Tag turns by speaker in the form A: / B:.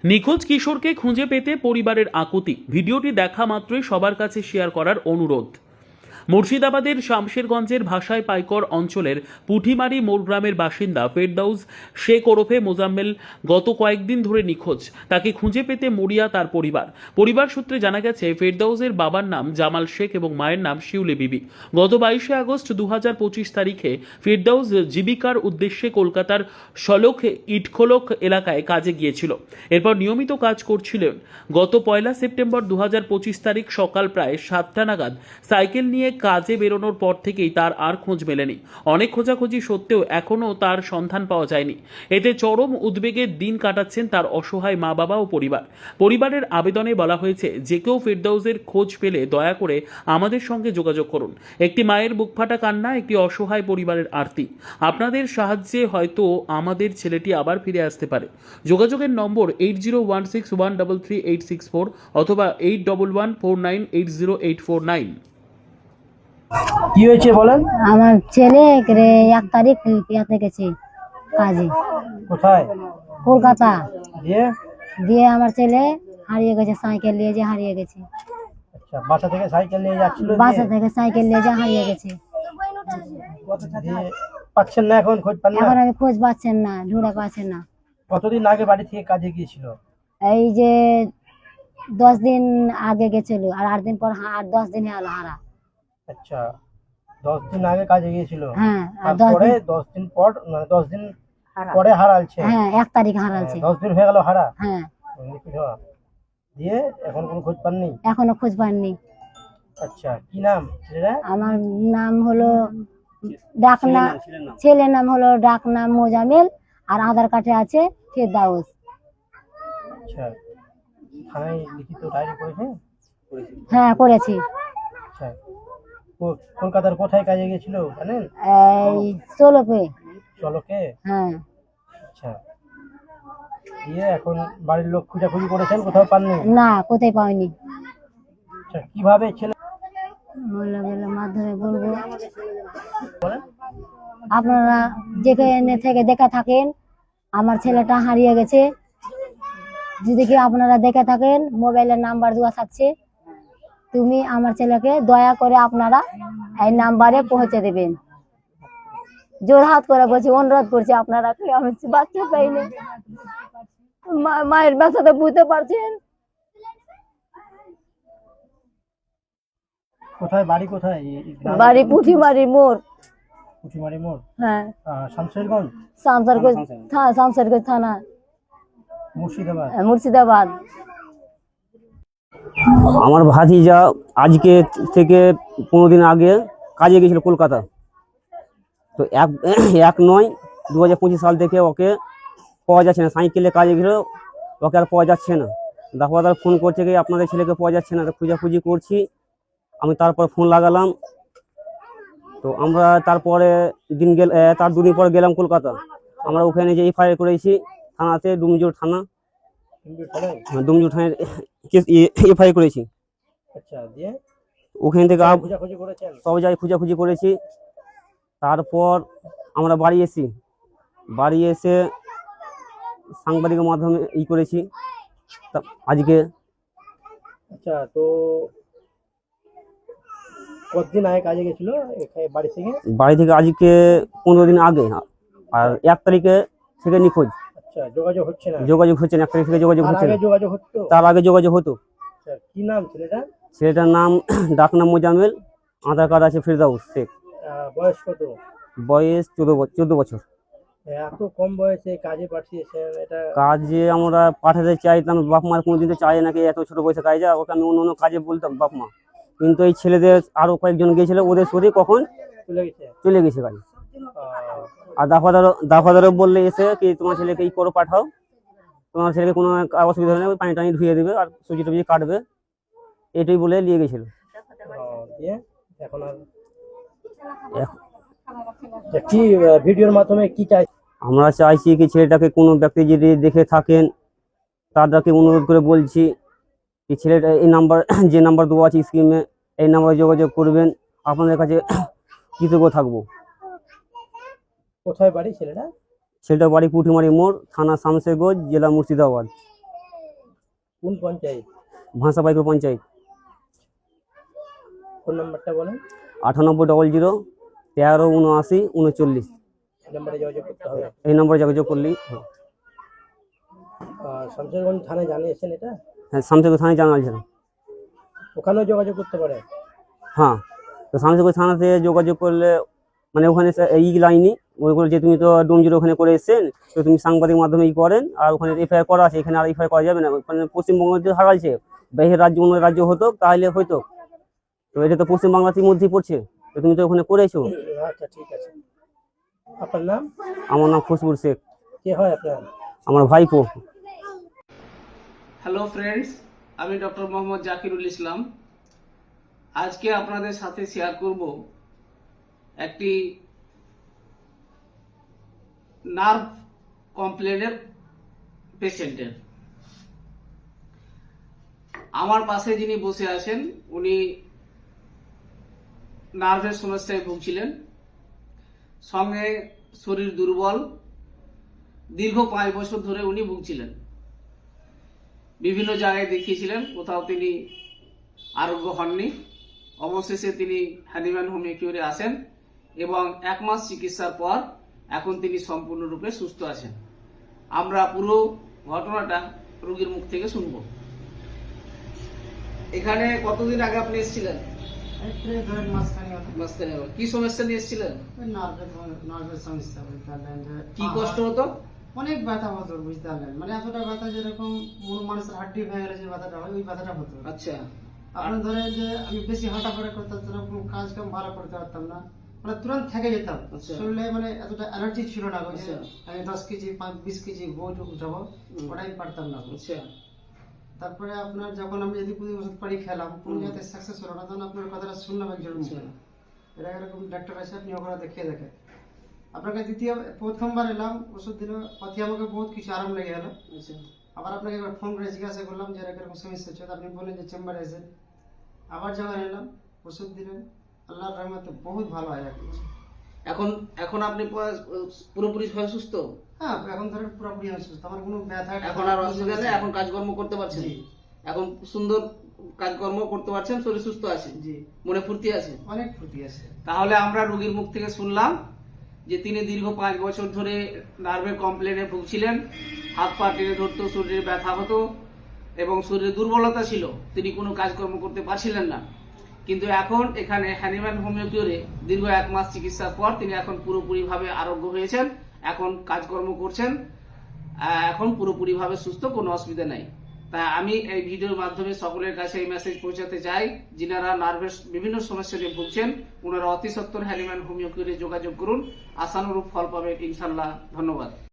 A: নিখোঁজ কিশোরকে খুঁজে পেতে পরিবারের আকুতি। ভিডিওটি দেখা মাত্রই সবার কাছে শেয়ার করার অনুরোধ। মুর্শিদাবাদের শামশেরগঞ্জের ভাষায় পাইকর অঞ্চলের পুঠিমারি মোড় গ্রামের বাসিন্দা ফেরদাউস শেখ ওরফে মোজাম্মেল গত কয়েকদিন ধরে নিখোঁজ। তাকে খুঁজে পেতে মরিয়া তার পরিবার সূত্রে জানা গেছে, ফেরদাউসের বাবার নাম জামাল শেখ এবং মায়ের নাম শিউলি বিবি। গত 22শে আগস্ট 2025 তারিখে ফেরদাউস জীবিকার উদ্দেশ্যে কলকাতার শলখ ইটখোলক এলাকায় কাজে গিয়েছিল। এরপর নিয়মিত কাজ করছিলেন। গত 1 সেপ্টেম্বর 2025 তারিখ সকাল প্রায় 7টা নাগাদ সাইকেল নিয়ে কাজে বেরোনোর পর থেকেই তার আর খোঁজ মেলেনি। অনেক খোঁজাখুঁজি সত্ত্বেও এখনও তার সন্ধান পাওয়া যায়নি। এতে চরম উদ্বেগের দিন কাটাচ্ছেন তার অসহায় মা বাবা ও পরিবারের আবেদনে বলা হয়েছে, যে কেউ ফেরদাউসের খোঁজ পেলে দয়া করে আমাদের সঙ্গে যোগাযোগ করুন। একটি মায়ের বুকফাটা কান্না, একটি অসহায় পরিবারের আরতি। আপনাদের সাহায্যে হয়তো আমাদের ছেলেটি আবার ফিরে আসতে পারে। যোগাযোগের নম্বর 8016133864 অথবা 8114980849।
B: কি হয়েছে বলেন?
C: আমার ছেলে 1 তারিখ ইয়াতে গেছে কাজে,
B: কোথায়?
C: কলকাতা।
B: দিয়ে
C: দিয়ে আমার ছেলে হারিয়ে গেছে, সাইকেল নিয়ে যে হারিয়ে গেছে।
B: আচ্ছা, বাসা থেকে সাইকেল নিয়ে যাচ্ছিল,
C: বাসা থেকে সাইকেল নিয়ে যে হারিয়ে গেছে।
B: দিয়ে পাচ্ছেন না, এখন খোঁজ পান না?
C: এখন আমি খোঁজ পাচ্ছেন না, ঢুঁড়ে পাচ্ছেন না।
B: কতদিন আগে বাড়ি থেকে কাজে গিয়েছিল?
C: এই যে 10 দিন আগে গেছিল, আর 8 দিন পর 10 দিন হলো হারা।
B: আচ্ছা, 10 দিন আগে কাজে গিয়েছিল।
C: হ্যাঁ, আর 10
B: তারপরে
C: দিন
B: 10 দিন পর, মানে 10 দিন পরে হারালছে।
C: হ্যাঁ, 1 তারিখ হারালছে।
B: 10 দিন হয়ে গেল হারা।
C: হ্যাঁ,
B: নিখোঁজ হওয়া। দিয়ে এখন কোনো খোঁজ পাননি?
C: এখনো খোঁজ পাননি।
B: আচ্ছা, কি নাম ছেলেরা?
C: আমার নাম হলো ছেলের নাম হলো ডাকনাম মোজামেল, আর আধার কার্ডে আছে ফেরদাউস।
B: আচ্ছা, থানায় লিখিত ডায়েরি করেছে?
C: হ্যাঁ, করেছি।
B: আচ্ছা, কলকাতার কোথায় কাজে গিয়েছিল জানেন?
C: এই চলবে।
B: চলকে?
C: হ্যাঁ।
B: আচ্ছা, দিয়ে এখন বাড়ির লোক খোঁজাখুঁজি করেছেন, কোথাও পাননি?
C: না, কোথায় পাইনি।
B: আচ্ছা, কিভাবে ছেলে
C: বলে গেলে মাধ্যমে বলবো, আপনারা যেখানে থেকে দেখা থাকেন, আমার ছেলেটা হারিয়ে গেছে। যদি কি আপনারা দেখে থাকেন, মোবাইলের নাম্বার দেওয়া থাকছে, তুমি আমার ছেলেকে দয়া করে আপনারা এই নাম্বারে পৌঁছে দেবেন। জোরহাত করে বলছি, অনুরোধ করছি আপনারা, আমি বাচ্চা পাইনি। মায়ের ব্যথাটা বুঝতে পারছেন।
B: কোথায় বাড়ি, কোথায়?
C: বাড়ি পুঠিমারি মোড়।
B: পুঠিমারি মোড়?
C: হ্যাঁ,
B: শামশেরগঞ্জ?
C: শামশেরগঞ্জ থানা, মুর্শিদাবাদ।
D: আমার ভাতিজা আজকে থেকে 15 দিন আগে কাজে গেছিল কলকাতা। তো 1/9/2025 সাল থেকে ওকে পাওয়া যাচ্ছে না। সাইকেলে কাজে গেছিল, ওকে আর পাওয়া যাচ্ছে না। দাফাদার ফোন করছে কি আপনাদের ছেলেকে পাওয়া যাচ্ছে না, খোঁজাখুঁজি করছি। আমি তারপর ফোন লাগালাম। তো আমরা তারপরে তার 2 দিন পর গেলাম কলকাতা। আমরা ওখানে যে এফআইআর করেছি থানাতে, ডুমজুর থানা, ডুমজুর থানায় এফআইআর করেছি।
B: আচ্ছা, দিয়ে
D: ওখান থেকে
B: খোঁজাখুঁজি করেছেন?
D: সব জায়গায় খোঁজাখুঁজি করেছি। তারপর আমরা বাড়ি এসে সাংবাদিকের মাধ্যমে করেছি আজকে।
B: আচ্ছা, তো কতদিন আগে কাজে গেছিল বাড়ি থেকে?
D: আজকে 15 দিন আগে, আর 1 তারিখে থেকে নিখোঁজ।
B: আচ্ছা, যোগাযোগ হচ্ছে না?
D: 1 তারিখ থেকে যোগাযোগ হচ্ছে না।
B: তার আগে
D: যোগাযোগ হতো।
B: আচ্ছা, কি নাম
D: ছেলেটার নাম ডাকনাম মোজামেল, আধার কার্ড আছে ফেরদাউস শেখ।
B: বয়স কত?
D: বয়স 14 বছর।
B: এত কম বয়সে কাজে পাঠিয়েছেন, এটা
D: কাজে আমরা পাঠাতে চাইতাম, বাপ মা কোনোদিন তো চাই নাকি এত ছোট বয়সে কাজে যা। ওকে আমি অন্য কাজে বলতাম বাপ মা, কিন্তু এই ছেলেদের আরো কয়েকজন গিয়েছিল, ওদের সাথে কখন চলে গেছে কাজে। আর দাফাদারও বললে এসে কি তোমার ছেলেকে করো, পাঠাও, তোমার ছেলেকে কোনো অসুবিধা নেই, পানি টানি ধুয়ে দেবে আর সবজি টবজি কাটবে, এটাই বলে নিয়ে গেছিল।
B: কি ভিডিওর মাধ্যমে কি চাই?
D: আমরা চাইছি কি ছেলেটাকে কোনো ব্যক্তি যদি দেখে থাকেন তাদেরকে অনুরোধ করে বলছি কি ছেলেটা এই নাম্বার, যে নাম্বার দেওয়া আছে স্ক্রিনে, এই নাম্বারে যোগাযোগ করবেন। আপনাদের কাছে কৃতজ্ঞ থাকবো।
B: কোথায় বাড়ি ছেলেটা?
D: বাড়ি পুঠিমারি মোড়, থানা শামশেরগঞ্জ, জেলা মুর্শিদাবাদ।
B: কোন পঞ্চায়েত?
D: ভাষা পাইকর পঞ্চায়েত।
B: ফোন নাম্বারটা বলেন।
D: 9800 13 79 39।
B: এই নাম্বারে যোগাযোগ করতে হবে।
D: এই নম্বরে যোগাযোগ করলেই হবে।
B: শামশেরগঞ্জ থানায় জানিয়েছেন এটা?
D: হ্যাঁ, শামশেরগঞ্জ থানায় জানালছিলাম।
B: ওখানেও যোগাযোগ করতে পারে?
D: হ্যাঁ, তো শামশেরগঞ্জ থানাতে যোগাযোগ করলে মানে ওখানে লাইনি মনে করো যে তুমি তো ডোমজুর ওখানে করে এসেছেন, তো তুমি সাংবাদিক মাধ্যমে করেন, আর ওখানে এফআইআর করা আছে, এখানে আর এফআইআর করা যাবে না। ওখানে পশ্চিমবঙ্গ যে হারাইছে, বাইরের রাজ্য অন্য রাজ্য হতো তাহলে হয়তো, তো এটা তো পশ্চিমবাংলার মধ্যেই পড়ছে, তো তুমি তো ওখানে করেছো।
B: আচ্ছা ঠিক আছে। আপনার নাম?
D: আমার নাম খুশবুর শেখ।
B: কে হয় আপনার?
D: আমার ভাইপো।
E: হ্যালো ফ্রেন্ডস, আমি ডক্টর মোহাম্মদ জাকিরুল ইসলাম। আজকে আপনাদের সাথে শেয়ার করব একটি নার্ভ কমপ্লেনের পেশেন্টের। আমার পাশে যিনি বসে আছেন উনি নার্ভের সমস্যায় ভুগছিলেন, সঙ্গে শরীর দুর্বল, দীর্ঘ 5 বছর ধরে উনি ভুগছিলেন। বিভিন্ন জায়গায় দেখিয়েছিলেন, কোথাও তিনি আরোগ্য হননি। অবশেষে তিনি হ্যানিম্যান হোমিওপ্যাথিতে আসেন এবং 1 মাস চিকিৎসার পর এখন তিনি সম্পূর্ণরূপে সুস্থ আছেন। আমরা পুরো ঘটনাটা রোগীর মুখ থেকে শুনব। এখানে কতদিন আগে আপনি এসেছিলেন? মাঝখানে হলো। কি সমস্যা নিয়ে এসেছিলেন?
F: নার্ভের সমস্যা বুঝতে পারলেন, যে
E: কি কষ্ট হতো?
F: অনেক ব্যথা হতো বুঝতে পারলেন, মানে এতটা ব্যথা যেরকম মানুষের হাড্ডি ভেঙে গেলে যে ব্যথাটা হয় ওই ব্যথাটা হতো।
E: আচ্ছা,
F: আপনার ধরে যে আমি বেশি হাঁটাফাটা করতে পারতাম না, কোনো কাজ কাম ভালো করতে পারতাম না, মানে তুরন্ত থেকে যেতাম।
E: আচ্ছা।
F: শরীরে মানে এতটা এনার্জি ছিল না যে
E: আচ্ছা।
F: আমি 10 কেজি 20 কেজি বোঝ উঠাবো, ওটাই পারতাম না।
E: আচ্ছা,
F: তারপরে আপনার যখন আমি এদিক ওদিক ওষুধ পাড়ি খেলাম, কোনো জায়গাতে সাকসেস হলো না, তখন আপনার কথাটা শুনলাম একজন মুখে, এরা এরকম ডাক্তার আছে, আপনি ওখানে দেখিয়ে দেখেন। আপনাকে প্রথমবার এলাম, ওষুধ দিল, পথে আমাকে বহুত কিছু আরাম লেগে গেল।
E: আচ্ছা,
F: আবার আপনাকে একবার ফোন করে জিজ্ঞাসা করলাম যে এরকম সমস্যা হচ্ছে, আপনি বললেন যে চেম্বারে এসেন। আবার যখন এলাম, ওষুধ দিলেন, আল্লাহর রহমতে বহুত ভালো হয় এখন।
E: এখন আপনি পুরোপুরি সুস্থ?
F: হ্যাঁ, এখন ধরেন পুরোপুরি আমি সুস্থ, আমার কোনো ব্যথা
E: এখন আর অসুবিধা নেই, এখন কাজকর্ম করতে পারছেন?
F: জি।
E: এখন সুন্দর কাজকর্ম করতে পারছেন, শরীর সুস্থ আছে?
F: জি,
E: মনে ফুর্তি আছে?
F: অনেক ফুর্তি আছে।
E: তাহলে আমরা রোগীর মুখ থেকে শুনলাম যে তিনি দীর্ঘ 5 বছর ধরে নার্ভের কমপ্লেনে ভুগছিলেন। হাত পা টেনে ধরতো, শরীরে ব্যথা হতো এবং শরীরে দুর্বলতা ছিল, তিনি কোনো কাজকর্ম করতে পারছিলেন না। কিন্তু এখন এখানে হ্যানিম্যান হোমিওপ্যাথিতে দীর্ঘ 1 মাস চিকিৎসার পর তিনি এখন পুরোপুরিভাবে আরোগ্য হয়েছেন, এখন কাজকর্ম করছেন, এখন পুরোপুরিভাবে সুস্থ, কোনো অসুবিধা নাই। তাই আমি এই ভিডিওর মাধ্যমে সকলের কাছে এই মেসেজ পৌঁছাতে চাই, যিনারা নার্ভের বিভিন্ন সমস্যা নিয়ে ভুগছেন ওনারা অতি সত্বর হ্যানিম্যান হোমিওপ্যাথিতে যোগাযোগ করুন, আশানুরূপ ফল পাবেন ইনশাল্লাহ। ধন্যবাদ।